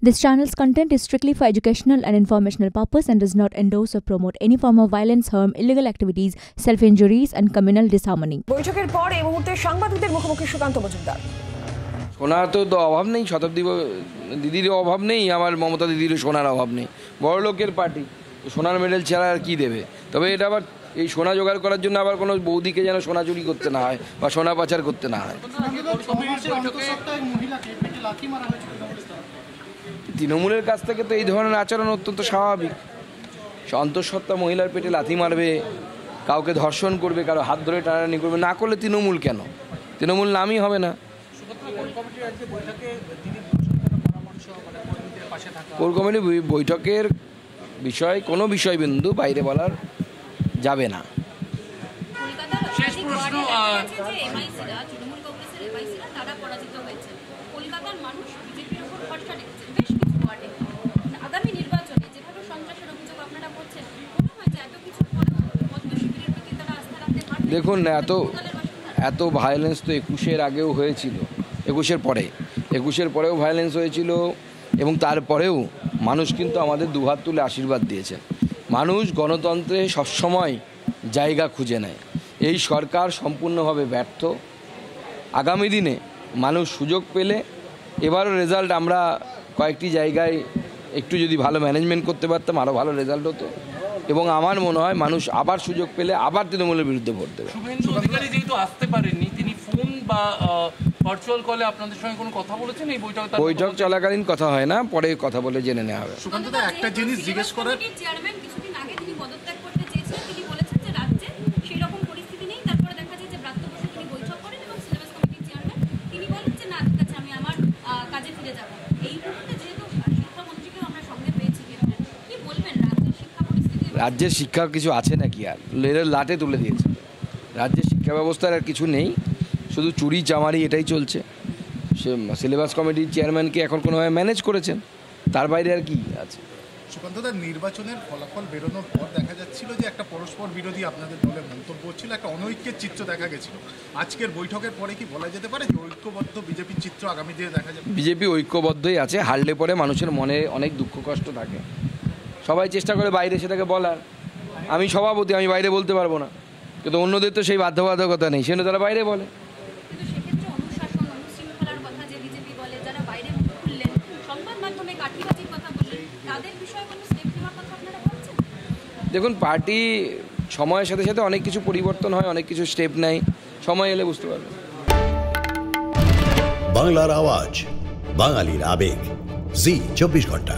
This channel's content is strictly for educational and informational purpose and does not endorse or promote any form of violence, harm, illegal activities, self-injuries and communal disharmony. বৈঠকের পর এই মুহূর্তে সাংবাদিকদের মুখোমুখি সুকান্ত মজুমদার। সোনার তো অভাব নেই, শতাব্দী দিদির অভাব নেই, আমার মমতা দিদিরও সোনার অভাব নেই। বড় লোকের পার্টি, সোনার মেডেল ছাড়া আর কী দেবে? তবে এটা আবার এই সোনা জোগাড় করার জন্য আবার কোনো বৌদিকে যেন সোনা চুরি করতে না হয় বা সোনা পাচার করতে না হয়। তৃণমূলের কাছ থেকে তো এই ধরনের আচরণ অত্যন্ত স্বাভাবিক। অন্তঃসত্ত্বা মহিলার পেটে লাথি মারবে, কাউকে ধর্ষণ করবে, কারো হাত ধরে টানাটানি করবে, না করলে তৃণমূল কেন? তৃণমূল নামই হবে না। কোর কমিটির বৈঠকের বিষয় কোনো বিষয়বিন্দু বাইরে বলার যাবে না। দেখুন, এত ভায়োলেন্স তো 21-এর আগেও হয়েছিল, 21-এর পরেও ভায়োলেন্স হয়েছিল এবং তারপরেও মানুষ কিন্তু আমাদের দুহাত তুলে আশীর্বাদ দিয়েছে। মানুষ গণতন্ত্রে সবসময় জায়গা খুঁজে নেয়। এই সরকার সম্পূর্ণভাবে ব্যর্থ। আগামী দিনে মানুষ সুযোগ পেলে, এবারও রেজাল্ট আমরা কয়েকটি জায়গায় একটু যদি ভালো ম্যানেজমেন্ট করতে পারতাম আরও ভালো রেজাল্ট হতো এবং আমার মনে হয় মানুষ আবার সুযোগ পেলে আবার তৃণমূলের বিরুদ্ধে ভোট দেবে। শুভেন্দু অধিকারী যেহেতু আসতে পারেননি, তিনি ফোন বা ভার্চুয়াল কলে আপনাদের সঙ্গে কোনো কথা বলেছেন? এই বৈঠক চলাকালীন কথা হয় না, পরে কথা বলে জেনে নেওয়া হবে। সুকান্তদা, একটা জিনিস জিজ্ঞেস করার, চেয়ারম্যান কিছুদিন আগে তিনি পদত্যাগ করতে চেয়েছিলেন, তিনি বলেছেন যে রাজ্যে সেই রকম পরিস্থিতি নেই। তারপরে দেখা যায় যে ব্রাত্য বসে তিনি বৈঠক করেন এবং সিলেবাস কমিটির চেয়ারম্যান তিনি বলেন যে না, ঠিক আছে, আমি আমার কাজে ফিরে যাব। এই মুহূর্তে যেহেতু শিক্ষামন্ত্রীকেও আমরা সঙ্গে পেয়েছি, কি বলবেন রাজ্যের শিক্ষা পরিস্থিতি? রাজ্যের শিক্ষা কিছু আছে নাকি? আর লাটে তুলে দিয়েছে। রাজ্যের শিক্ষা ব্যবস্থার আর কিছু নেই, শুধু চুরি চামারি এটাই চলছে। সে সিলেবাস কমিটির চেয়ারম্যানকে এখন কোনোভাবে ম্যানেজ করেছেন, তার বাইরে আর কি আছে? সুকান্তদা, নির্বাচনের ফলাফল বেরোনোর পর দেখা যাচ্ছিল যে একটা পরস্পর বিরোধী আপনাদের দলের মন্তব্য ছিল, একটা অনৈক্যের চিত্র দেখা গেছিল। আজকের বৈঠকের পরে কি বলা যেতে পারে যে ঐক্যবদ্ধ বিজেপির চিত্র আগামী দিনে দেখা যাবে? বিজেপি ঐক্যবদ্ধই আছে। হারলে পরে মানুষের মনে অনেক দুঃখ কষ্ট থাকে, সবাই চেষ্টা করে বাইরে সেটাকে বলার। আমি সভাপতি, আমি বাইরে বলতে পারবো না, কিন্তু অন্যদের তো সেই বাধ্যবাধকতা নেই, সেজন্য তারা বাইরে বলে। দেখুন, পার্টি সময়ের সাথে সাথে অনেক কিছু পরিবর্তন হয়, অনেক কিছু স্টেপ নেয়, সময় এলে বুঝতে পারবে। বাংলার আওয়াজ, বাঙালির আবেগ, জি 24 ঘন্টা।